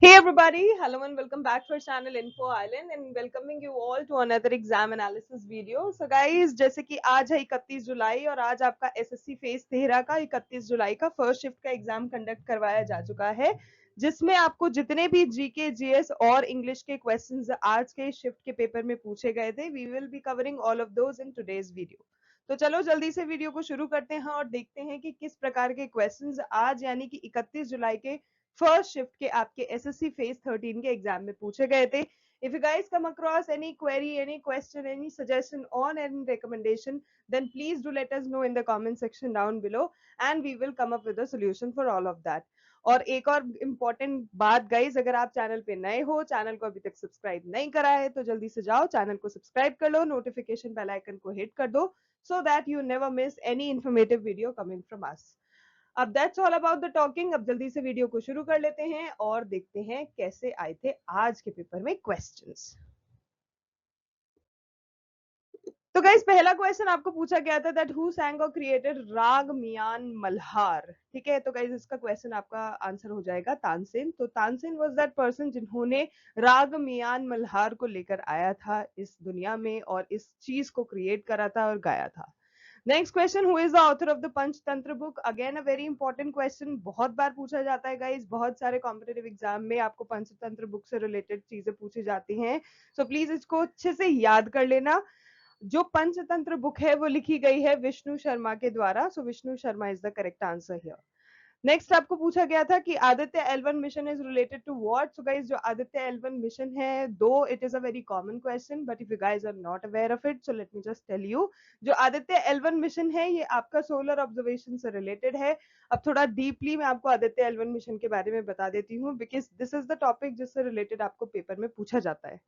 Hey everybody, hello and welcome back to our channel Info Island and welcoming you all to another exam analysis video. So guys, जैसे कि आज है 31 जुलाई और आज आपका SSC phase 13 का 31 जुलाई का फर्स्ट शिफ्ट का एग्जाम कंडक्ट करवाया जा चुका है, जिसमें आपको जितने भी जीके, जीएस और इंग्लिश के क्वेश्चंस आज के शिफ्ट के पेपर में पूछे गए थे, we will be covering all of those in today's video. तो चलो जल्दी से वीडियो को शुरू करते हैं और देखते हैं कि किस प्रकार के क्वेश्चंस आज यानी कि 31 जुलाई के फर्स्ट शिफ्ट के आपके एसएससी फेज 13 के एग्जाम में पूछे गए थे। If you guys come across any query, any question, any suggestion or any recommendation, then please do let us know in the comment section down below and we will come up with a solution for all of that. और एक और important बात guys, अगर आप channel पे नए हो, channel को अभी तक सब्सक्राइब नहीं करा है तो जल्दी से जाओ चैनल को सब्सक्राइब कर लो, नोटिफिकेशन बेल आइकन को हिट कर दो so that you never miss any informative video coming from us. अब that's all about the talking. अब जल्दी से वीडियो को शुरू कर लेते हैं और देखते हैं कैसे आए थे आज के पेपर में क्वेश्चंस। तो गाइस, पहला क्वेश्चन आपको पूछा गया था दैट हु सैंग और क्रिएटेड राग मियान मल्हार। ठीक है, तो गाइस इसका क्वेश्चन आपका आंसर हो जाएगा तानसेन। तो तानसेन वाज दैट पर्सन जिन्होंने राग मियान मल्हार को लेकर आया था इस दुनिया में और इस चीज को क्रिएट करा था और गाया था। Next question, who is the author of the Panchatantra book. Again a very important question, बहुत बार पूछा जाता है गाइस, बहुत सारे कॉम्पिटेटिव एग्जाम में आपको पंचतंत्र बुक से रिलेटेड चीजें पूछी जाती हैं। सो प्लीज इसको अच्छे से याद कर लेना। जो पंचतंत्र बुक है वो लिखी गई है विष्णु शर्मा के द्वारा। So Vishnu Sharma is the correct answer here. Next आपको पूछा गया था कि Aditya L1 mission is related to what. So guys, जो आदित्य L1 मिशन है, though it is a very common question but if you guys are not aware of it, so let me just tell you. जो Aditya L1 mission है ये आपका solar observation से related है। अब थोड़ा डीपली मैं आपको आदित्य L1 मिशन के बारे में बता देती हूँ because this is the topic जिससे रिलेटेड आपको पेपर में पूछा जाता है।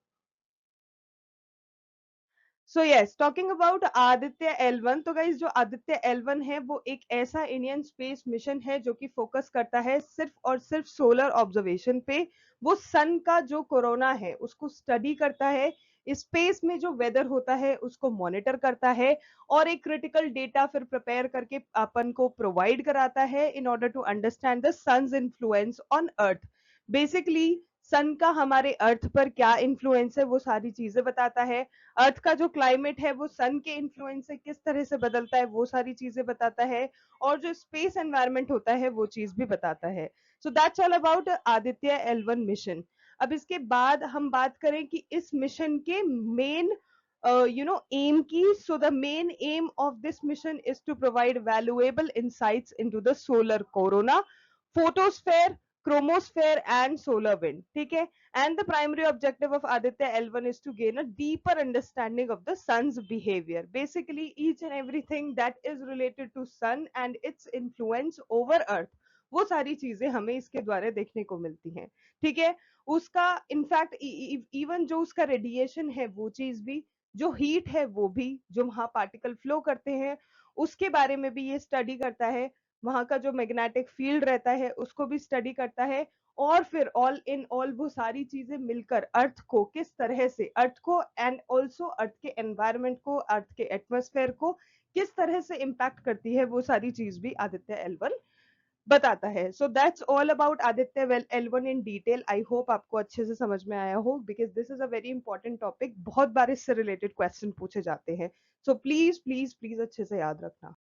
So yes, talking about Aditya L1, तो गाइज जो आदित्य L1 है वो एक ऐसा इंडियन स्पेस मिशन है जो कि फोकस करता है सिर्फ और सिर्फ सोलर ऑब्जर्वेशन पे। वो सन का जो कोरोना है उसको स्टडी करता है, स्पेस में जो वेदर होता है उसको मॉनिटर करता है और एक क्रिटिकल डेटा फिर प्रिपेयर करके अपन को प्रोवाइड कराता है in order to understand the sun's influence on earth. Basically sun का हमारे अर्थ पर क्या इन्फ्लुएंस है वो सारी चीजें बताता है। अर्थ का जो क्लाइमेट है वो सन के इन्फ्लुएंस से किस तरह से बदलता है वो सारी चीजें बताता है और जो स्पेस एनवायरनमेंट होता है वो चीज भी बताता है। So that's all about Aditya L1 mission. अब इसके बाद हम बात करें कि इस मिशन के मेन एम की। So the main aim of this mission is to provide valuable insights into the solar corona, photosphere, chromosphere and solar wind. ठीक है, and the primary objective of Aditya L1 is to gain a deeper understanding of the sun's behavior. Basically each and everything that is related to sun and its influence over earth, वो सारी चीजें हमें इसके द्वारा देखने को मिलती हैं। ठीक है, उसका इनफैक्ट इवन जो उसका रेडिएशन है वो चीज भी, जो हीट है वो भी, जो वहां पार्टिकल फ्लो करते हैं उसके बारे में भी ये स्टडी करता है, वहां का जो मैग्नेटिक फील्ड रहता है उसको भी स्टडी करता है और फिर ऑल इन ऑल वो सारी चीजें मिलकर अर्थ को किस तरह से, अर्थ को एंड ऑल्सो अर्थ के एनवायरमेंट को, अर्थ के एटमोस्फेयर को किस तरह से इम्पैक्ट करती है वो सारी चीज भी आदित्य L1 बताता है। So that's all about Aditya L1 in detail. I hope आपको अच्छे से समझ में आया हो because this is a very important topic, बहुत बार इससे रिलेटेड क्वेश्चन पूछे जाते हैं। सो प्लीज प्लीज प्लीज अच्छे से याद रखना।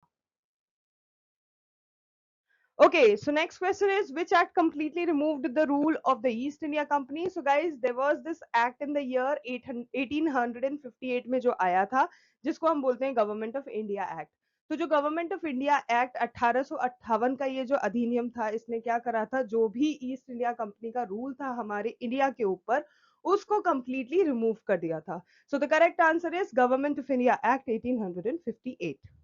Okay, so next question is which act completely removed the rule of the East India Company? So guys, there was this act in the year 1858 में जो आया था जिसको हम बोलते हैं गवर्नमेंट ऑफ इंडिया एक्ट। तो जो गवर्नमेंट ऑफ इंडिया एक्ट 1858 का ये जो अधिनियम था, इसने क्या करा था, जो भी ईस्ट इंडिया कंपनी का रूल था हमारे इंडिया के ऊपर उसको कंप्लीटली रिमूव कर दिया था। So the correct answer is government of India act 1858।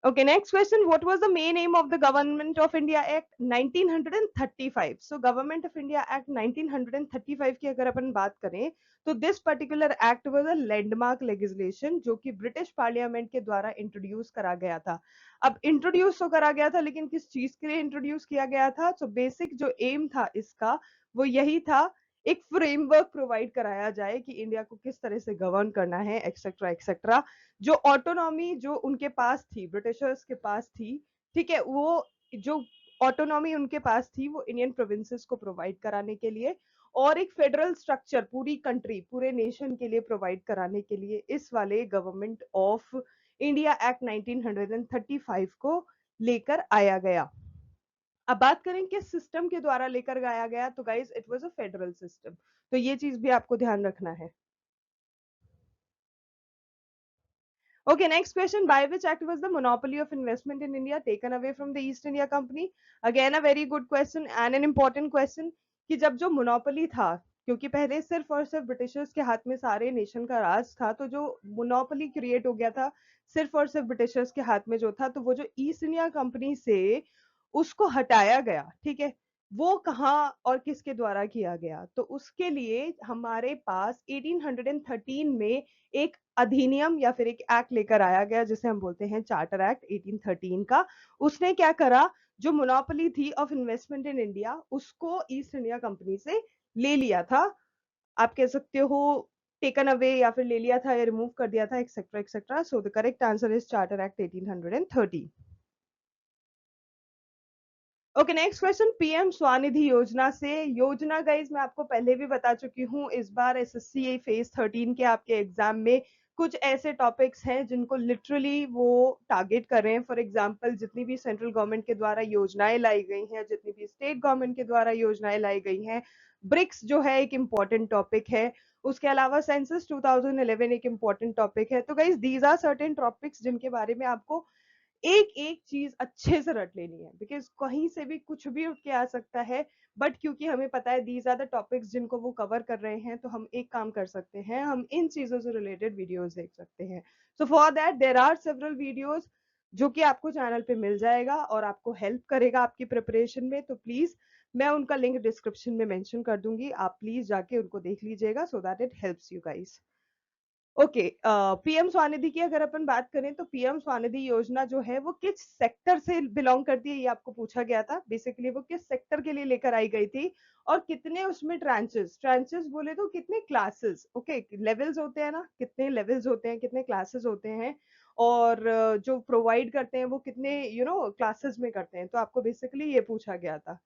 Okay, next question. What was the main aim of the Government of India Act 1935? So Government of India Act 1935 की अगर अपन बात करें तो this particular act was a landmark legislation जो कि British parliament के द्वारा इंट्रोड्यूस करा गया था। अब इंट्रोड्यूस तो करा गया था लेकिन किस चीज के लिए इंट्रोड्यूस किया गया था? तो बेसिक जो एम था इसका वो यही था, एक फ्रेमवर्क प्रोवाइड कराया जाए कि इंडिया को किस तरह से गवर्न करना है एक्सेट्रा एक्सेट्रा। जो ऑटोनॉमी जो उनके पास थी, ब्रिटिशर्स के पास थी, ठीक है, वो जो ऑटोनॉमी उनके पास थी वो इंडियन प्रोविंसेस को प्रोवाइड कराने के लिए, और एक फेडरल स्ट्रक्चर पूरी कंट्री पूरे नेशन के लिए प्रोवाइड कराने के लिए इस वाले गवर्नमेंट ऑफ इंडिया एक्ट 1935 को लेकर आया गया। अब बात करें किस सिस्टम के द्वारा लेकर गाया गया, तो guys it was a federal system, तो ये चीज भी आपको ध्यान रखना है। Okay, next question. By which act was the monopoly of investment in India taken away from the East India Company? Again, a very good question and an important question कि जब जो मोनोपोली था, क्योंकि पहले सिर्फ और सिर्फ ब्रिटिशर्स के हाथ में सारे नेशन का राज था, तो जो मोनोपोली क्रिएट हो गया था सिर्फ और सिर्फ ब्रिटिशर्स के हाथ में जो था, तो वो जो ईस्ट इंडिया कंपनी से उसको हटाया गया, ठीक है, वो कहाँ और किसके द्वारा किया गया, तो उसके लिए हमारे पास 1813 में एक अधिनियम या फिर एक एक्ट लेकर आया गया जिसे हम बोलते हैं चार्टर एक्ट 1813 का। उसने क्या करा, जो मोनोपोली थी ऑफ इन्वेस्टमेंट इन इंडिया उसको ईस्ट इंडिया कंपनी से ले लिया था, आप कह सकते हो टेकन अवे या फिर ले लिया था या रिमूव कर दिया था, etcetera etcetera. So the correct answer is charter act 1813। Okay, next question. PM Svanidhi योजना से, योजना गाइज मैं आपको पहले भी बता चुकी हूँ, इस बार एसएससी फेज 13 के आपके एग्जाम में कुछ ऐसे टॉपिक्स हैं जिनको लिटरली वो टारगेट कर रहे हैं। फॉर एग्जांपल जितनी भी सेंट्रल गवर्नमेंट के द्वारा योजनाएं लाई गई हैं, जितनी भी स्टेट गवर्नमेंट के द्वारा योजनाएं लाई गई हैं, ब्रिक्स जो है एक इम्पॉर्टेंट टॉपिक है, उसके अलावा सेंसस 2011 एक इम्पॉर्टेंट टॉपिक है। तो guys these are certain topics जिनके बारे में आपको एक एक चीज अच्छे से रट लेनी है, बिकॉज कहीं से भी कुछ भी उठ के आ सकता है। बट क्योंकि हमें पता है दीज आर द टॉपिक्स जिनको वो कवर कर रहे हैं, तो हम एक काम कर सकते हैं, हम इन चीजों से रिलेटेड वीडियोस देख सकते हैं। So for that there are several videos जो कि आपको चैनल पे मिल जाएगा और आपको हेल्प करेगा आपकी प्रिपरेशन में। तो प्लीज मैं उनका लिंक डिस्क्रिप्शन में मेंशन कर दूंगी, आप प्लीज जाके उनको देख लीजिएगा so that it helps you guys. Okay, PM Svanidhi की अगर अपन बात करें तो पीएम स्वनिधि योजना जो है वो किस सेक्टर से बिलोंग करती है, ये आपको पूछा गया था। बेसिकली वो किस सेक्टर के लिए लेकर आई गई थी और कितने उसमें ट्रांचेस, ट्रांचेस बोले तो कितने क्लासेस, ओके लेवल्स होते हैं ना, कितने लेवल्स होते हैं, कितने क्लासेस होते हैं, और जो प्रोवाइड करते हैं वो कितने क्लासेस में करते हैं, तो आपको बेसिकली ये पूछा गया था।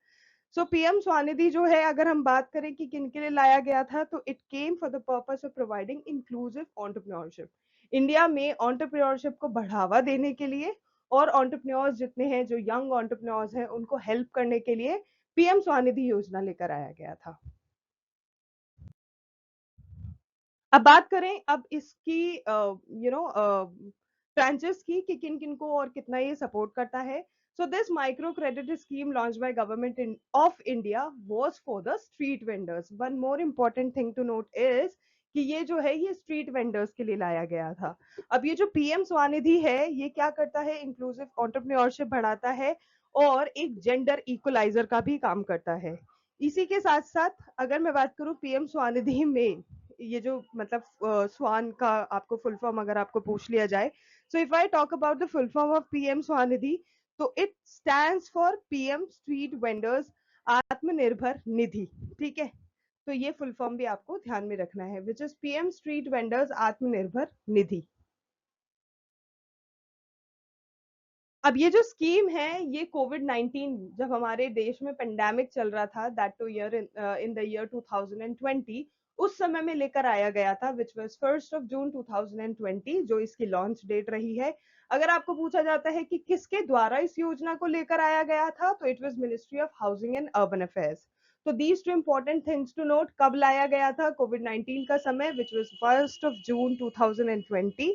सो पीएम स्वनिधि जो है अगर हम बात करें कि किन के लिए लाया गया था, तो it came for the purpose of providing inclusive entrepreneurship, India में एंटरप्रेन्योरशिप को बढ़ावा देने के लिए, और एंटरप्रेन्योर्स जितने हैं जो यंग एंटरप्रेन्योर्स हैं उनको हेल्प करने के लिए पीएम स्वनिधि योजना लेकर आया गया था। अब बात करें अब इसकी ब्रांचेस की कि किन किन को और कितना ये सपोर्ट करता है। So this micro credit scheme launch by government of India was for the street vendors. One more important thing to note is कि ये जो है ये स्ट्रीट वेंडर्स के लिए लाया गया था। अब ये जो पीएम स्वनिधि है ये क्या करता है, इंक्लूसिव एंटरप्रेन्योरशिप बढ़ाता है और एक जेंडर इक्वलाइजर का भी काम करता है। इसी के साथ साथ अगर मैं बात करूं पीएम स्वनिधि में, ये जो मतलब स्वान का आपको फुल फॉर्म अगर आपको पूछ लिया जाए, so if I talk about the full form of PM Svanidhi, तो it stands for PM street vendors Atmanirbhar Nidhi, ठीक है। तो ये फुल फॉर्म भी आपको ध्यान में रखना है, which is PM street vendors Atmanirbhar निधि। अब ये जो स्कीम है ये कोविड 19 जब हमारे देश में पेंडेमिक चल रहा था, that two year in the year 2020, उस समय में लेकर आया गया था, विच वाज 1 जून 2020 जो इसकी लॉन्च डेट रही है। अगर आपको पूछा जाता है कि किसके द्वारा इस योजना को लेकर आया गया था, तो it was ministry of housing and urban affairs. तो these two important things to note, कब लाया गया था, कोविड 19 का समय, विच वाज 1 जून 2020।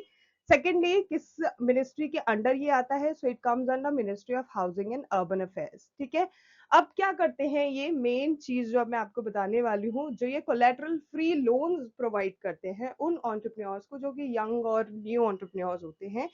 सेकेंडली किस मिनिस्ट्री के अंडर ये आता है, so it comes under ministry of housing and urban affairs, ठीक है। अब क्या करते हैं, ये मेन चीज जो अब मैं आपको बताने वाली हूँ, जो ये कोलेटरल फ्री लोन्स प्रोवाइड करते हैं उन एंटरप्रेन्योर्स को जो कि यंग और न्यू एंटरप्रेन्योर्स होते हैं,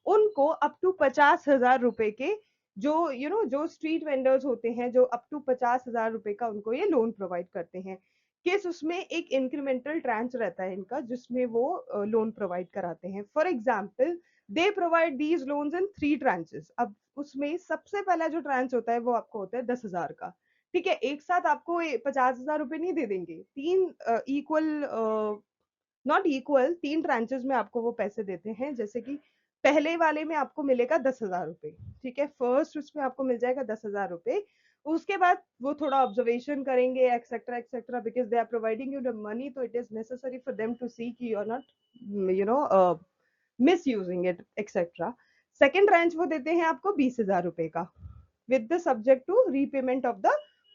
उनको अप टू 50,000 रुपए के, जो जो स्ट्रीट वेंडर्स होते हैं जो अप टू 50,000 रुपए का उनको ये लोन प्रोवाइड करते हैं। किस उसमें एक इंक्रीमेंटल ट्रांच रहता है इनका जिसमें वो लोन प्रोवाइड कराते हैं। For example they provide these loans in 3 tranches. अब उसमें सबसे पहला जो ट्रांच होता है वो आपको होता है 10,000 का, ठीक है। एक साथ आपको 50,000 रुपए नहीं दे देंगे, तीन इक्वल, नॉट इक्वल, 3 ट्रांचेस में आपको वो पैसे देते हैं। जैसे कि पहले वाले में आपको मिलेगा 10,000 रुपए, ठीक है, फर्स्ट उसमें आपको मिल जाएगा 10,000 रुपए। उसके बाद वो थोड़ा ऑब्जर्वेशन करेंगे etcetera etcetera, because they are providing you the money, तो it is necessary for them to see कि you are not you know misusing it etcetera. Second range वो देते हैं आपको 20,000 रुपए का, with the subject to repayment of the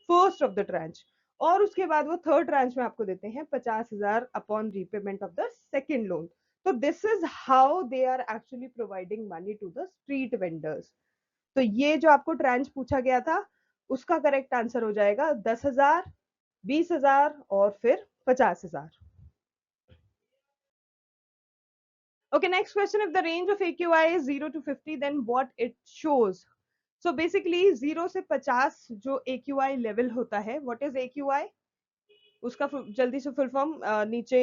first of the tranche. और उसके बाद वो थर्ड ट्रांच में आपको देते हैं 50,000 upon repayment of the second loan. तो this is how they are actually providing money to the street vendors. तो ये जो आपको ट्रांच पूछा गया था उसका करेक्ट आंसर हो जाएगा 10,000, 20,000 और फिर 50,000। Okay, next question. If the range of AQI is 0 to 50, then what it shows? So basically 0 से 50 जो AQI level होता है, what is AQI? उसका जल्दी से फुल फॉर्म नीचे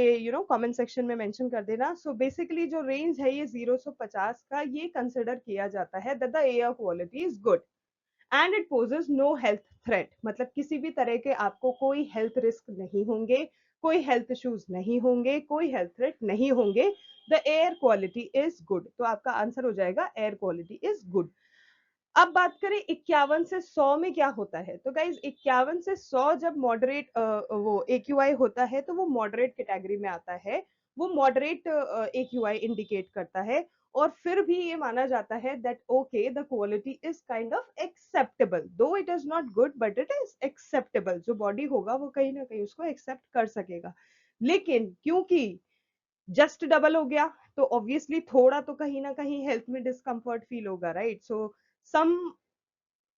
कमेंट सेक्शन में मेंशन कर देना। सो बेसिकली जो रेंज है ये 0 से 50 का, ये कंसिडर किया जाता है that the air quality is good and it poses no health threat, मतलब किसी भी तरह के आपको कोई हेल्थ रिस्क नहीं होंगे, कोई हेल्थ इश्यूज नहीं होंगे, कोई हेल्थ थ्रेट नहीं होंगे। The air quality is good, तो आपका आंसर हो जाएगा एयर क्वालिटी इज गुड। अब बात करें 51 से 100 में क्या होता है, तो गाइज 51 से 100 जब मॉडरेट वो AQI होता है तो वो मॉडरेट कैटेगरी में आता है, वो मॉडरेट AQI इंडिकेट करता है। और फिर भी ये माना जाता है that okay the quality is kind of acceptable, though it is not good but it is acceptable, जो बॉडी होगा वो कहीं ना कहीं उसको एक्सेप्ट कर सकेगा। लेकिन क्योंकि जस्ट डबल हो गया तो ऑब्वियसली थोड़ा तो कहीं ना कहीं हेल्थ में डिस्कम्फर्ट फील होगा, right? So some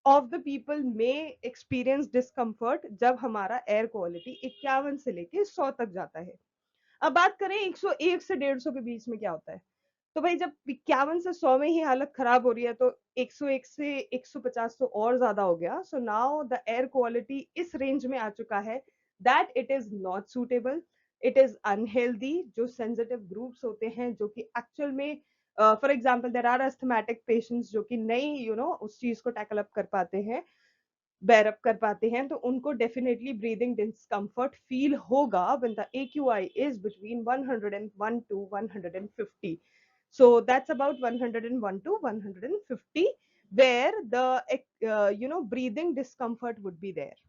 of the people may experience discomfort जब हमारा एयर क्वालिटी 51 से लेके 100 तक जाता है। अब बात करें 101 से 150 के बीच में क्या होता है, तो भाई जब 51 से 100 में ही हालत खराब हो रही है तो 101 से 150 तो और ज्यादा हो गया। So now the air quality इस रेंज में आ चुका है that it is not suitable, it is unhealthy. जो सेंसिटिव ग्रुप्स होते हैं जो कि एक्चुअल में for example there are asthmatic patients जो कि नहीं उस चीज को टैकल अप कर पाते हैं, बेयर अप कर पाते हैं, तो उनको डेफिनेटली ब्रीदिंग डिस्कम्फर्ट फील होगा when the AQI is between 101 to 150. So that's about 101 to 150 where the breathing discomfort would be there.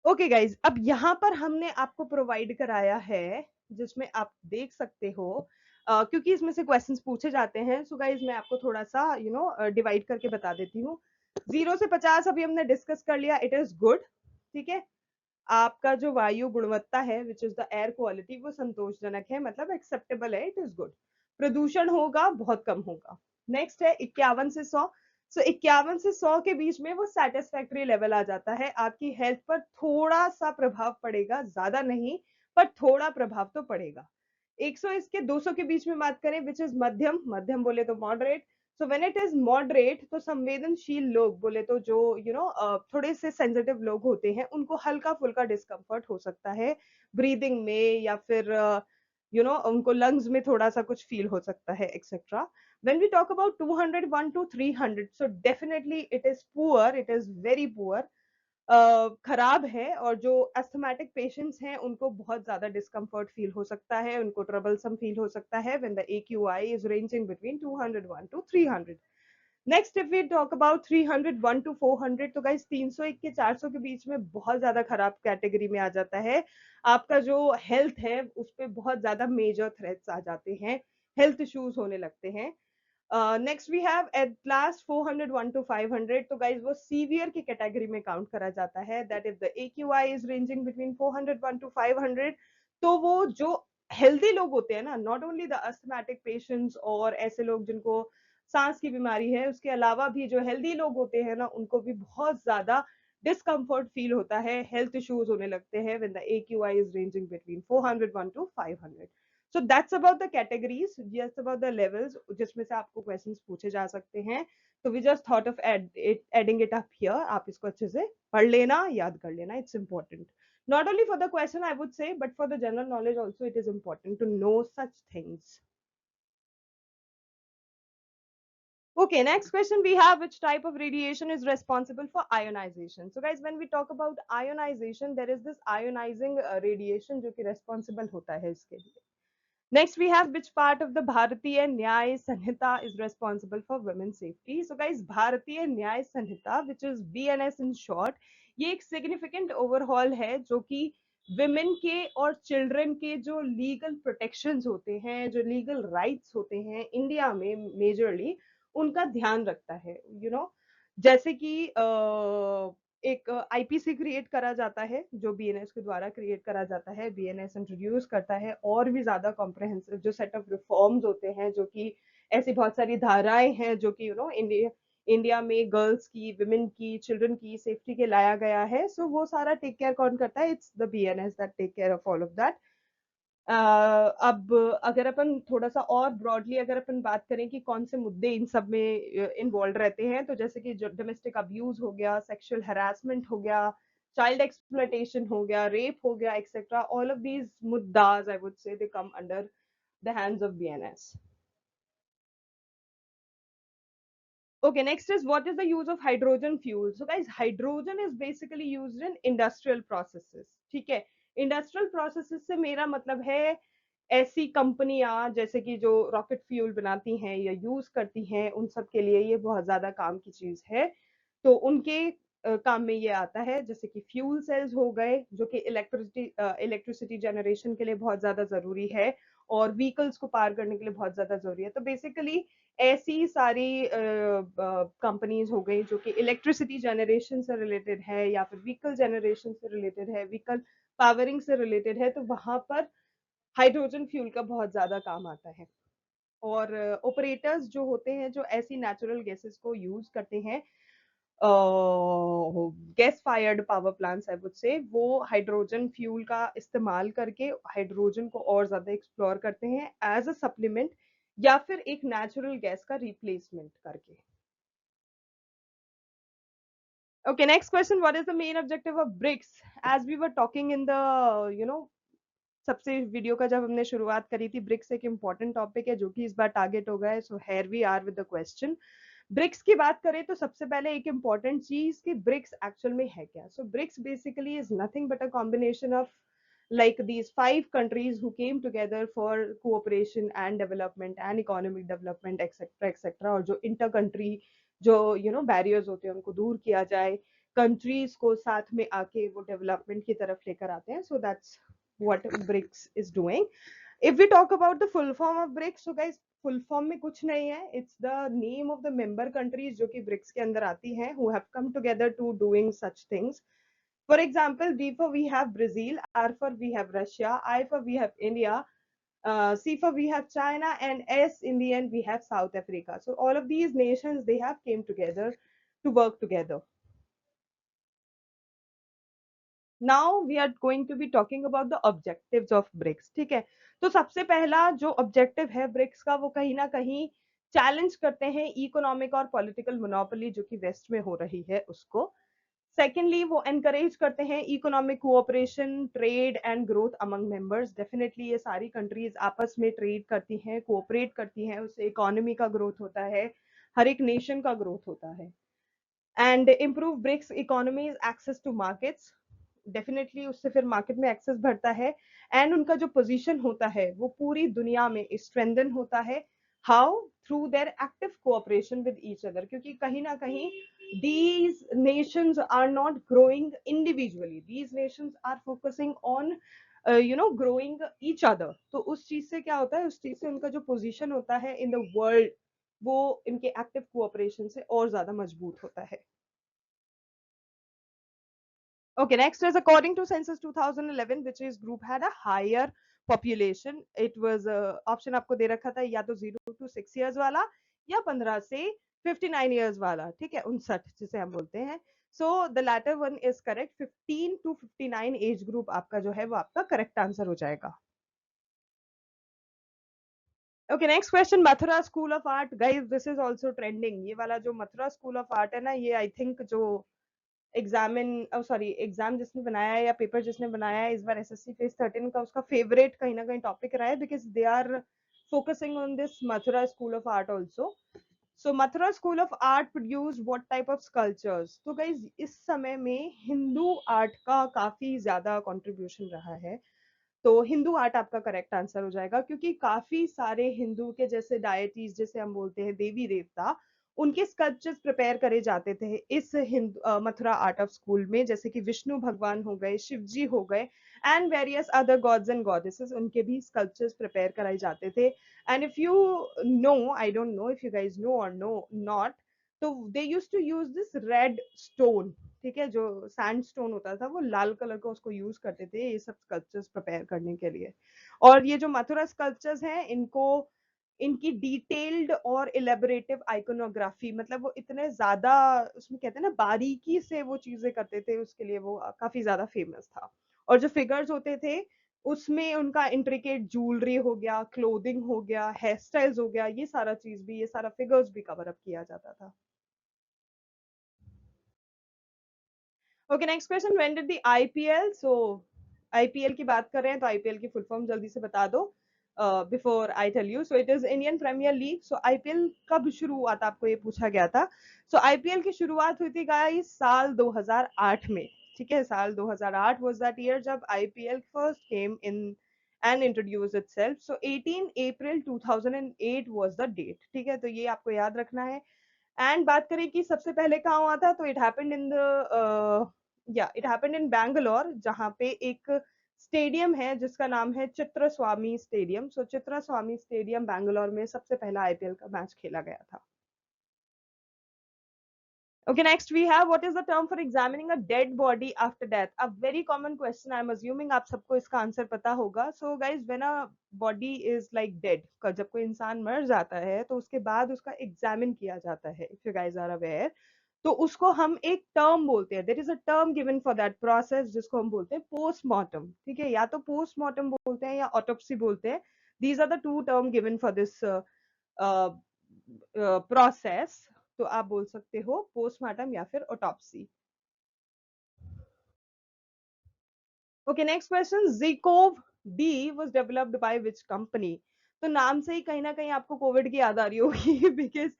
Okay guys, अब यहाँ पर हमने आपको प्रोवाइड कराया है जिसमें आप देख सकते हो क्योंकि इसमें से क्वेश्चंस पूछे जाते हैं। सो गाइज मैं आपको थोड़ा सा डिवाइड करके बता देती हूँ। 0 से 50 अभी हमने डिस्कस कर लिया, इट इज गुड, ठीक है। आपका जो वायु गुणवत्ता है which is the air quality वो संतोषजनक है, मतलब एक्सेप्टेबल है, इट इज गुड। प्रदूषण होगा, बहुत कम होगा। नेक्स्ट है 51 से 100। सो 51 से 100 के बीच में वो सेटिस्फैक्ट्री लेवल आ जाता है। आपकी हेल्थ पर थोड़ा सा प्रभाव पड़ेगा, ज्यादा नहीं पर थोड़ा प्रभाव तो पड़ेगा। 100 इसके 200 के बीच में बात करें विच इज मध्यम, मध्यम बोले तो moderate. So when it is moderate तो संवेदनशील लोग बोले तो जो थोड़े से सेंसिटिव लोग होते हैं उनको हल्का फुल्का डिस्कम्फर्ट हो सकता है ब्रीदिंग में, या फिर उनको लंग्स में थोड़ा सा कुछ फील हो सकता है etcetera. when we talk about 201 to 300, so definitely it is poor, it is very poor, खराब है। और जो एस्थमेटिक पेशेंट्स हैं उनको बहुत ज्यादा डिस्कम्फर्ट फील हो सकता है, उनको ट्रबलसम फील हो सकता है when the AQI is ranging between 201 to 300. Next if we talk about 301 to 400, तो गाइस 301 के 400 के बीच में बहुत ज्यादा खराब कैटेगरी में आ जाता है। आपका जो हेल्थ है उस पर बहुत ज्यादा मेजर थ्रेट्स आ जाते हैं, हेल्थ इश्यूज होने लगते हैं। Next we have at last 401 to 500, तो गाइज वो सीवियर की कैटेगरी में काउंट करा जाता है that if the AQI is ranging between 401 to 500, तो वो जो हेल्दी लोग होते हैं ना, not only the asthmatic patients और ऐसे लोग जिनको सांस की बीमारी है, उसके अलावा भी जो हेल्दी लोग होते हैं ना उनको भी बहुत ज्यादा डिस्कम्फर्ट फील होता है, हेल्थ इश्यूज होने लगते हैं when the AQI is ranging between 401 to 500। So that's about the categories, just about the levels जिसमें से आपको questions पूछे जा सकते हैं। तो we just thought of adding it up here. आप इसको अच्छे से पढ़ लेना, याद कर लेना, it's important. Not only for the question I would say, but for the general knowledge also it is important to know such things. Okay, next question we have, which type of radiation is responsible for ionization? So guys, when we talk about ionization, there is this ionizing radiation जो कि responsible होता है इसके लिए। Next, we have which part of the Bharatiya Nyay Sanhita is responsible for women's safety. So, guys, Bharatiya Nyay Sanhita, which is BNS in short, ये एक significant overhaul है जो कि women के और children के जो legal protections होते हैं, जो legal rights होते हैं इंडिया में majorly, उनका ध्यान रखता है. जैसे कि एक आईपीसी क्रिएट करा जाता है जो बीएनएस के द्वारा क्रिएट करा जाता है. बीएनएस इंट्रोड्यूस करता है और भी ज्यादा कॉम्प्रहेंसिव जो सेट ऑफ रिफॉर्म्स होते हैं, जो कि ऐसी बहुत सारी धाराएं हैं जो कि इंडिया में गर्ल्स की, विमेन की, चिल्ड्रन की सेफ्टी के लाया गया है. सो वो सारा टेक केयर कौन करता है? It's the BNS that take care of all of that. अब अगर अपन थोड़ा सा और ब्रॉडली अगर अपन बात करें कि कौन से मुद्दे इन सब में इन्वॉल्व रहते हैं, तो जैसे कि जो डोमेस्टिक अब्यूज हो गया, सेक्सुअल हरासमेंट हो गया, चाइल्ड एक्सप्लॉयटेशन हो गया, रेप हो गया, एक्सेट्रा, ऑल ऑफ दीज मुद्दाज I would say they come under the hands of BNS. Okay, next is what is the use of hydrogen fuel? So guys, hydrogen is basically used in industrial processes. ठीक है, industrial processes से मेरा मतलब है ऐसी कंपनियां जैसे कि जो रॉकेट फ्यूल बनाती हैं या यूज करती हैं, उन सब के लिए ये बहुत ज्यादा काम की चीज है. तो उनके काम में ये आता है, जैसे कि फ्यूल सेल्स हो गए जो कि इलेक्ट्रिसिटी जनरेशन के लिए बहुत ज्यादा जरूरी है और व्हीकल्स को पार करने के लिए बहुत ज्यादा जरूरी है. तो बेसिकली ऐसी सारी कंपनीज हो गई जो कि इलेक्ट्रिसिटी जनरेशन से रिलेटेड है या फिर व्हीकल जनरेशन से रिलेटेड है, व्हीकल पावरिंग से रिलेटेड है, तो वहां पर हाइड्रोजन फ्यूल का बहुत ज्यादा काम आता है. और ऑपरेटर्स जो होते हैं जो ऐसी नेचुरल गैसेस को यूज करते हैं, gas fired power plants I would से, वो हाइड्रोजन फ्यूल का इस्तेमाल करके हाइड्रोजन को और ज्यादा एक्सप्लोर करते हैं एज अ सप्लीमेंट या फिर एक नेचुरल गैस का रिप्लेसमेंट करके. Okay, next question. What is the main objective of BRICS? As we were talking in the, सबसे वीडियो का जब हमने शुरुआत करी थी, ब्रिक्स एक इंपॉर्टेंट टॉपिक है जो कि इस बार टारगेट हो गया है. So here we are with the question. BRICS की बात करें तो सबसे पहले एक इंपॉर्टेंट चीज कि ब्रिक्स एक्चुअल में है क्या. So BRICS basically is nothing but a combination of like these 5 countries who came together for cooperation and development and economic development etc etc. और जो इंटर कंट्री जो बैरियर्स होते हैं उनको दूर किया जाए, कंट्रीज को साथ में आके वो डेवलपमेंट की तरफ लेकर आते हैं. So that's what BRICS is doing. If we talk about the full form of BRICS, so guys, full form में कुछ नहीं है. It's the name of the member countries जो कि BRICS के अंदर आती हैं, who have come together to doing such things. For example, B for we have Brazil, R for we have Russia, I for we have India, C for we have China, and S in the end we have South Africa. So all of these nations, they have came together to work together. Now we are going to be talking about the objectives of BRICS. ठीक है, तो सबसे पहला जो objective है BRICS का, वो कहीं ना कहीं चैलेंज करते हैं इकोनॉमिक और पॉलिटिकल मोनोपोली जो कि वेस्ट में हो रही है उसको. सेकेंडली, वो एनकरेज करते हैं economic cooperation, trade and growth among members. Definitely ये सारी कंट्रीज आपस में ट्रेड करती हैं, कोऑपरेट करती हैं, उससे इकोनॉमी का ग्रोथ होता है, हर एक नेशन का ग्रोथ होता है. And improve BRICS economies access to markets. Definitely उससे फिर मार्केट में एक्सेस बढ़ता है एंड उनका जो पोजीशन होता है वो पूरी दुनिया में स्ट्रेंथन होता है. How? Through their active cooperation with each other. क्योंकि कहीं ना कहीं these nations are not growing individually, these nations are focusing on growing each other. तो उस चीज से क्या होता है, उस चीज से उनका जो पोजीशन होता है इन द वर्ल्ड, वो इनके एक्टिव कोऑपरेशन से और ज्यादा मजबूत होता है. Okay, next is according to census 2011, which is group had a higher population. It was option आपको दे रखा था या तो 0 to 6 years वाला या 15 से 59 years वाला. ठीक है, 59 जिसे हम बोलते हैं. So the latter one is correct. 15 to 59 age group आपका जो है वो आपका करेक्ट आंसर हो जाएगा. Okay, next question. Mathura school of art. Guys, this is also trending. ये वाला जो मथुरा स्कूल ऑफ आर्ट है ना, ये आई थिंक जो एग्जाम जिसने बनाया है या पेपर जिसने बनाया है इस बार एसएससी फेज 13 का, उसका फेवरेट कहीं ना कहीं टॉपिक रहा है, because they are focusing on this Mathura school of art also. So Mathura school of art produce what type of sculptures. तो गाइज इस समय में हिंदू आर्ट का काफी ज्यादा कंट्रीब्यूशन रहा है. तो हिंदू आर्ट आपका करेक्ट आंसर हो जाएगा, क्योंकि काफी सारे हिंदू के जैसे डायटीज, जैसे हम बोलते हैं देवी देवता, उनके स्कल्पचर्स प्रिपेयर करे जाते थे इस मथुरा आर्ट ऑफ स्कूल में, जैसे कि विष्णु भगवान हो गए, शिव जी हो गए, and various other gods and goddesses, उनके भी स्कल्पचर्स प्रिपेयर कराए जाते थे। And if you know, I don't know if you guys know और नो नॉट, तो they use to use this red stone, ठीक है, जो सैंड स्टोन होता था वो लाल कलर का, उसको यूज करते थे ये सब स्कल्पचर्स प्रिपेयर करने के लिए। और ये जो मथुरा स्कल्पचर्स हैं, इनको इनकी डिटेल्ड और इलेबोरेटिव आइकोनोग्राफी, मतलब वो इतने ज्यादा उसमें कहते हैं ना बारीकी से वो चीजें करते थे, उसके लिए वो काफी ज्यादा फेमस था। और जो फिगर्स होते थे उसमें उनका इंट्रिकेट ज्वेलरी हो गया, क्लोथिंग हो गया, हेयर स्टाइल्स हो गया, ये सारा चीज भी, ये सारा फिगर्स भी कवर अप किया जाता था। Okay, next question, when did the IPL, so IPL की बात कर रहे हैं तो आईपीएल की फुल फॉर्म जल्दी से बता दो before I tell you. So it is Indian Premier League. So IPL कब शुरू हुआ था, आपको ये पूछा गया था। सो आईपीएल की शुरुआत हुई थी गाइस साल 2008 में, ठीक है, साल 2008 वाज दैट ईयर जब IPL first came in and introduce itself. So 18 April 2008 was the date, ठीक है, तो ये आपको याद रखना है। एंड बात करें कि सबसे पहले कहाँ हुआ था, तो इट हैपेंड इन द या इट हैपेंड इन बैंगलोर, जहाँ पे एक स्टेडियम है जिसका नाम है चित्र स्वामी स्टेडियम। सो चित्र स्वामी स्टेडियम बैंगलोर में सबसे पहला आईपीएल का मैच खेला गया था। Okay, next we have, what is the term for examining a dead body after death? A very common question. I'm assuming आप सबको इसका आंसर पता होगा. So guys, when a body is like dead, जब कोई इंसान मर जाता है तो उसके बाद उसका एग्जामिन किया जाता है. If you guys are aware, तो उसको हम एक टर्म बोलते हैं. There is a term given for that process जिसको हम बोलते हैं पोस्टमार्टम, ठीक है, या तो पोस्टमार्टम बोलते हैं या ऑटोप्सी बोलते हैं. These are the two term given for this process. तो आप बोल सकते हो पोस्टमार्टम या फिर autopsy. Okay, next question, ZyCoV D was developed by which company? तो नाम से ही कहीं ना कहीं आपको कोविड की याद आ रही होगी बिकॉज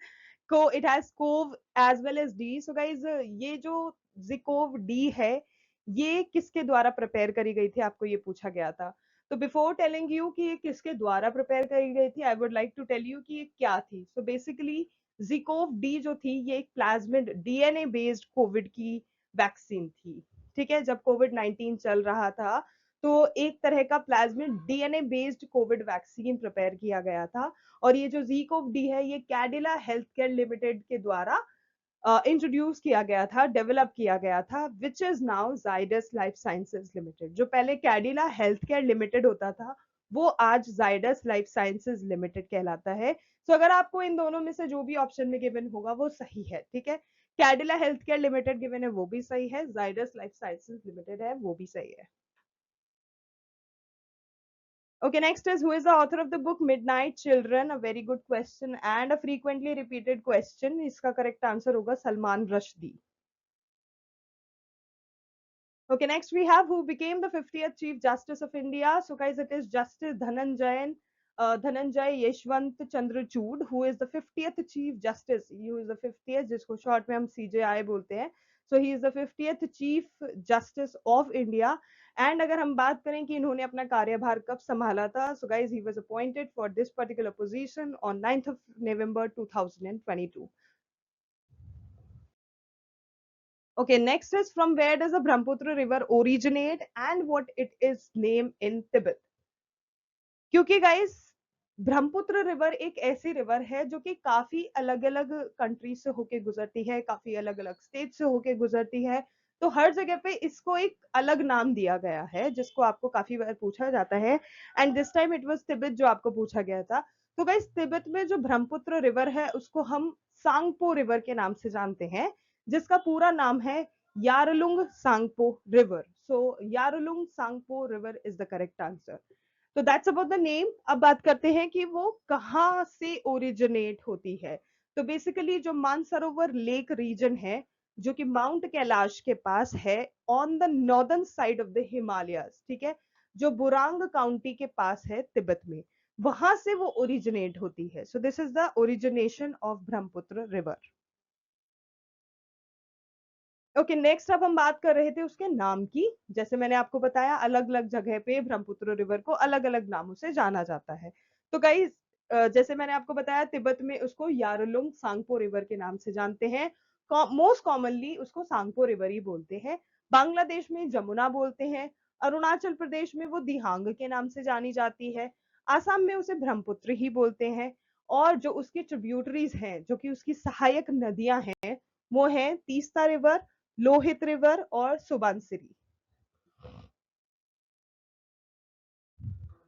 को it has cov as well as D. So guys, ये जो ज़िकोव डी है, ये किसके द्वारा प्रिपेयर करी गई थी, आपको ये पूछा गया था. तो बिफोर टेलिंग यू कि ये किसके द्वारा प्रिपेयर करी गई थी, I would like to tell you कि ये क्या थी. सो बेसिकली ज़िकोव डी जो थी, ये एक प्लाज्मिड डीएनए बेस्ड कोविड की वैक्सीन थी, ठीक है. जब कोविड 19 चल रहा था तो एक तरह का plasmid DNA based Covid vaccine prepare किया गया था. और ये जो ज़ीकोव डी है, ये कैडिला हेल्थ केयर लिमिटेड के द्वारा इंट्रोड्यूस किया गया था, डेवलप किया गया था, which is now Zydus life sciences limited. जो पहले कैडिला हेल्थ केयर लिमिटेड होता था, वो आज जाइडस लाइफ साइंसेज लिमिटेड कहलाता है. तो अगर आपको इन दोनों में से जो भी ऑप्शन में गिवन होगा वो सही है, ठीक है. Cadila health care limited given है, वो भी सही है. जाइडस लाइफ साइंसेज लिमिटेड है, वो भी सही है. Okay, next is, who is the author of the book Midnight Children? A very good question and a frequently repeated question. इसका correct answer होगा Salman Rushdie. Okay, next we have, who became the 50th Chief Justice of India? So guys, it is Justice Dhananjay Yeshwant Chandrachud, who is the 50th Chief Justice. He is the 50th, जिसको short में हम CJI बोलते हैं. So he is the 50th Chief Justice of India. And अगर हम बात करें कि इन्होंने अपना कार्यभार कब संभाला था, so guys, he was appointed for this particular position on 9th of November 2022. Okay, next is, from where does the Brahmaputra river originate and what it is named in Tibet? क्योंकि गाइस, ब्रह्मपुत्र रिवर एक ऐसी river है जो कि काफी अलग अलग country से होके गुजरती है, काफी अलग अलग स्टेट से होके गुजरती है. तो हर जगह पे इसको एक अलग नाम दिया गया है, जिसको आपको काफी बार पूछा जाता है. And this time it was Tibet जो आपको पूछा गया था. तो गाइस, तिब्बत में जो ब्रह्मपुत्र रिवर है उसको हम सांगपो रिवर के नाम से जानते हैं, जिसका पूरा नाम है Yarlung Tsangpo river. So Yarlung Tsangpo river is the correct answer. तो दैट्स अबाउट द नेम. अब बात करते हैं कि वो कहाँ से ओरिजिनेट होती है. तो बेसिकली जो मानसरोवर लेक रीजन है, जो कि माउंट कैलाश के पास है, on the northern side of the Himalayas, ठीक है, जो बुरांग काउंटी के पास है तिब्बत में, वहां से वो ओरिजिनेट होती है. So this is the origination of Brahmaputra river. Okay, next अब हम बात कर रहे थे उसके नाम की। जैसे मैंने आपको बताया, अलग अलग जगह पे ब्रह्मपुत्र रिवर को अलग अलग नामों से जाना जाता है। तो गाइस, जैसे मैंने आपको बताया, तिब्बत में उसको यारलुंग सांगपो रिवर के नाम से जानते हैं। मोस्ट कॉमनली उसको सांगपो रिवर ही बोलते हैं। बांग्लादेश में जमुना बोलते हैं। अरुणाचल प्रदेश में वो दिहांग के नाम से जानी जाती है। आसाम में उसे ब्रह्मपुत्र ही बोलते हैं। और जो उसके ट्रिब्यूटरीज हैं, जो कि उसकी सहायक नदियां हैं, वो है तीस्ता रिवर, लोहित रिवर और Subansiri.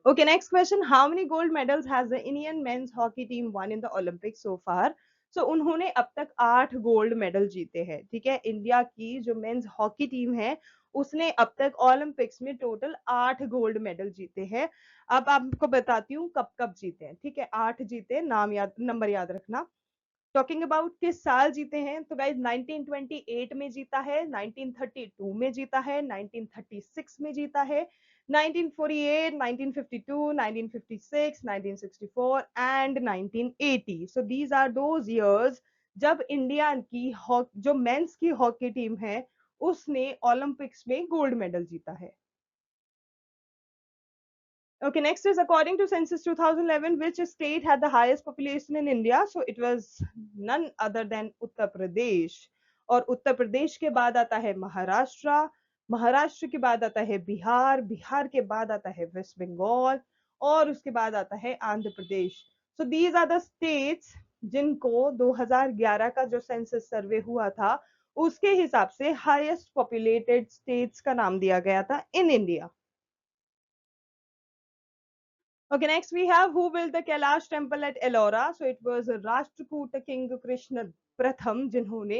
Okay, next question. How many gold medals has the Indian men's hockey team won in the Olympics so far? So उन्होंने अब तक 8 गोल्ड मेडल जीते हैं। ठीक है, इंडिया की जो मेंस हॉकी टीम है उसने अब तक ओलंपिक्स में टोटल 8 गोल्ड मेडल जीते हैं। अब आपको बताती हूँ कब कब जीते हैं। ठीक है, 8 जीते, नाम याद, नंबर याद रखना। टॉकिंग अबाउट किस साल जीते हैं, तो गाइज 1928 में जीता है, 1932 में जीता है, 1936 में जीता है, 1948, 1952, 1956, 1964 and 1980। So these are those years जब इंडिया की जो मेंस की हॉकी टीम है उसने ओलंपिक्स में गोल्ड मेडल जीता है। Okay, next is according to census 2011, which state had the highest population in India? So it was none other than Uttar Pradesh. और उत्तर प्रदेश के बाद आता है महाराष्ट्र, महाराष्ट्र के बाद आता है बिहार, बिहार के बाद आता है वेस्ट बंगाल और उसके बाद आता है Andhra Pradesh. So these are the states जिनको 2011 का जो सेंसस सर्वे हुआ था उसके हिसाब से हाईएस्ट पॉपुलेटेड स्टेट्स का नाम दिया गया था in India. Okay, next we have who built the Kailash temple at Ellora. So it was Rashtrakuta King Krishna Pratham जिन्होंने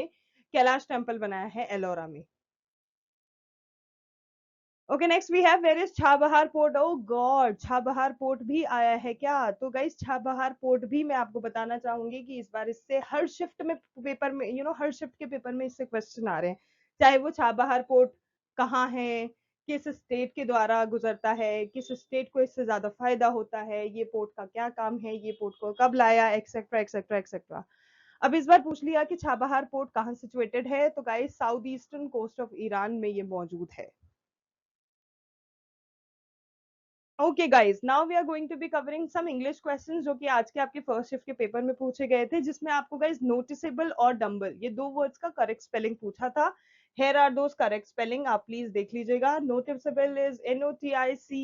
कैलाश टेम्पल बनाया है एलोरा में। Okay, next we have where is Chabahar port. Oh god, Chabahar port भी आया है क्या? तो guys, Chabahar port भी मैं आपको बताना चाहूंगी कि इस बार इससे हर शिफ्ट में पेपर में हर शिफ्ट के पेपर में इससे क्वेश्चन आ रहे हैं। चाहे वो छाबहार पोर्ट कहाँ है, किस स्टेट के द्वारा गुजरता है, किस स्टेट को इससे ज्यादा फायदा होता है, ये पोर्ट का क्या काम है, ये पोर्ट को कब लाया, एक्सेट्रा एक्सेट्रा एक्सेट्रा। अब इस बार पूछ लिया कि छाबहार पोर्ट कहाँ सिचुएटेड है, तो guys south eastern coast of Iran में ये मौजूद है। Okay guys, now we are going to be covering some English questions जो कि आज के आपके फर्स्ट शिफ्ट के पेपर में पूछे गए थे, जिसमें आपको गाइज नोटिसेबल और डम्बल ये दो वर्ड्स का करेक्ट स्पेलिंग पूछा था। Here are those correct spelling, आप प्लीज देख लीजिएगा। Noticeable is NOTICEABLE।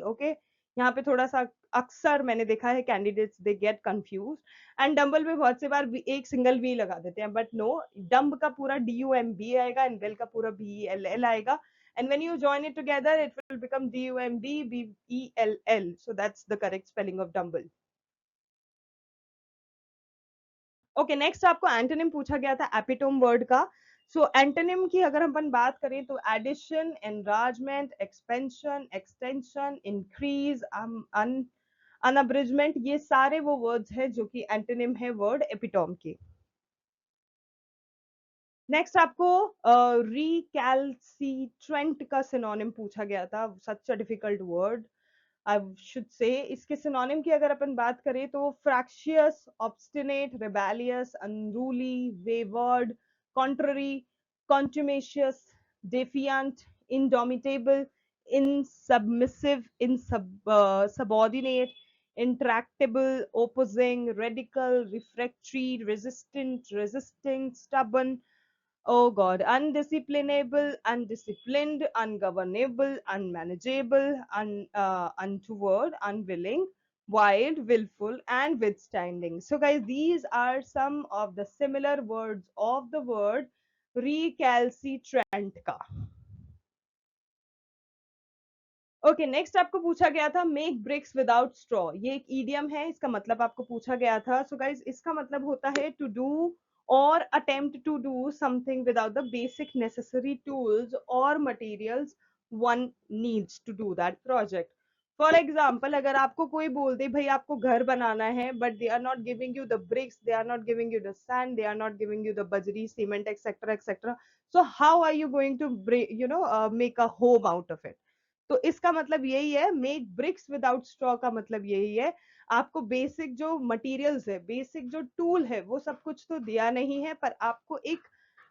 ओके, यहाँ पे थोड़ा सा अक्सर मैंने देखा है candidates they get confuse. And dumbbell में बहुत से बार एक सिंगल वी लगा देते हैं, बट नो, डम्ब का पूरा DUMB आएगा एंड बेल का पूरा BELL आएगा। And when you join it together, it will become DUMBBELL. So that's the correct spelling of dumbbell. Okay, next आपको एंटोनिम पूछा गया था एपिटोम वर्ड का। सो एंटोनिम की अगर हम बात करें तो addition, enlargement, expansion, extension, increase, unabridgement, ये सारे वो वर्ड्स हैं जो कि एंटोनिम है वर्ड एपिटोम के। नेक्स्ट आपको रिकैल्सिट्रेंट का सिनोनिम पूछा गया था, such a difficult word I should say. इसके सिनोनिम की अगर अपन बात करें तो fractious, obstinate, rebellious, unruly, wayward, contrary, contumacious, defiant, indomitable, insubmissive, subordinate, intractable, opposing, radical, refractory, resistant, resisting, stubborn, oh God, undisciplinable, undisciplined, ungovernable, unmanageable, untoward, unwilling, wild, willful, and withstanding. So, guys, these are some of the similar words of the word recalcitrant का। Okay, next आपको पूछा गया था make bricks without straw. ये एक idiom है, इसका मतलब आपको पूछा गया था। सो गाइज, इसका मतलब होता है टू डू और attempt to do something without the basic necessary tools और materials one needs to do that project. For example, अगर आपको कोई बोल दे भाई आपको घर बनाना है, but they are not giving you the bricks, they are not giving you the sand, they are not giving you the bajri, cement, etcetera etcetera, so how are you going to make a home out of it? तो इसका मतलब यही है, make bricks without straw का मतलब यही है। आपको बेसिक जो मटेरियल्स है, बेसिक जो टूल है, वो सब कुछ तो दिया नहीं है, पर आपको एक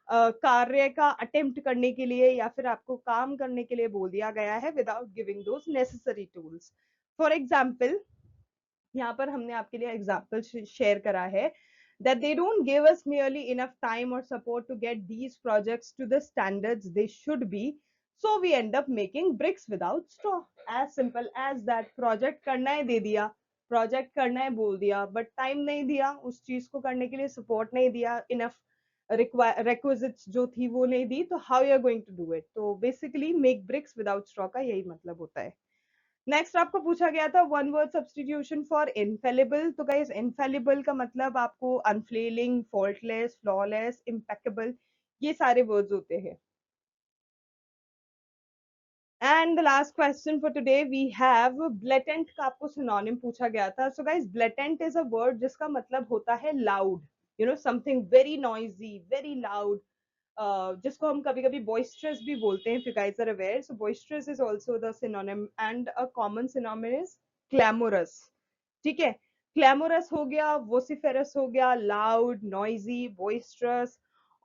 कार्य का अटेम्प्ट करने के लिए या फिर आपको काम करने के लिए बोल दिया गया है without giving those necessary tools. For example, यहाँ पर हमने आपके लिए एग्जाम्पल शेयर करा है that they don't give us nearly enough time or support to get these projects to the standards they should be, so we end up making bricks without straw. As simple as that. Project करना है दे दिया, project करना है बोल दिया, but time नहीं दिया उस चीज को करने के लिए, सपोर्ट नहीं दिया, इनफ रिक्विजिट्स जो थी वो नहीं दी, तो how you are going to do it? तो basically make bricks without straw का यही मतलब होता है। नेक्स्ट आपको पूछा गया था one word substitution for infallible. तो गाइस इनफेलिबल का मतलब आपको अनफ्लेलिंग, फॉल्टलेस, फ्लॉलेस, इम्पेकेबल, ये सारे वर्ड्स होते हैं। And the last question for today we have blatant का आपको सिनोनिम पूछा गया था। So guys blatant is a word जिसका मतलब होता है loud, you know something very noisy, very loud, जिसको हम कभी कभी बॉइस्ट्रस भी बोलते हैं, if you guys are aware. So boisterous is also the synonym and a common synonym is clamorous. ठीक है, क्लैमोरस हो गया, वोसिफेरस हो गया, loud, noisy, boisterous,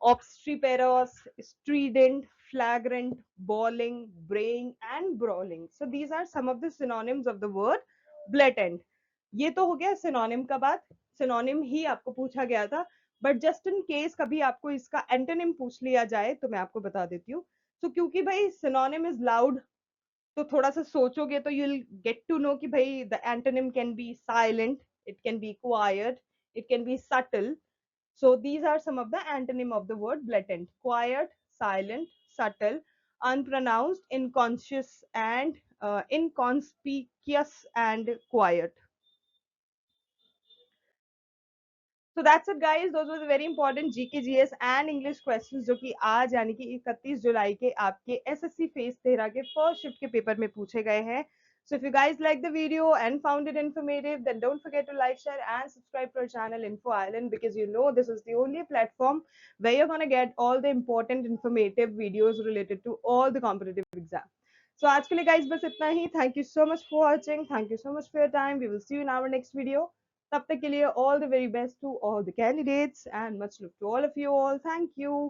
obstreperous, strident, flagrant, bawling, braying and brawling. So these are some of the synonyms of the word blatant. ये तो हो गया सिनोनिम का बात, सिनोनिम ही आपको पूछा गया था, बट जस्ट इन केस कभी आपको इसका एंटोनिम पूछ लिया जाए तो मैं आपको बता देती हूँ। तो क्योंकि भाई सिनोनिम इज लाउड, तो थोड़ा सा सोचोगे तो you'll get to know कि भाई the antonym can be silent, it can be quiet, it can be subtle. So these are some of the antonym of the word blatant: quiet, silent, subtle, unpronounced, inconscious and inconspicuous and quiet. So that's it guys, those were the very important GK GS and English questions जो कि आज यानी कि 31 जुलाई के आपके SSC phase 13 के first shift के paper में पूछे गए हैं। So if you guys like the video and found it informative, then don't forget to like, share and subscribe to our channel Info Island, because you know this is the only platform where you're going to get all the important informative videos related to all the competitive exams. So आज के लिए guys बस इतना ही। Thank you so much for watching. Thank you so much for your time. We will see you in our next video. तब तक के लिए all the very best to all the candidates and much love to all of you all. Thank you.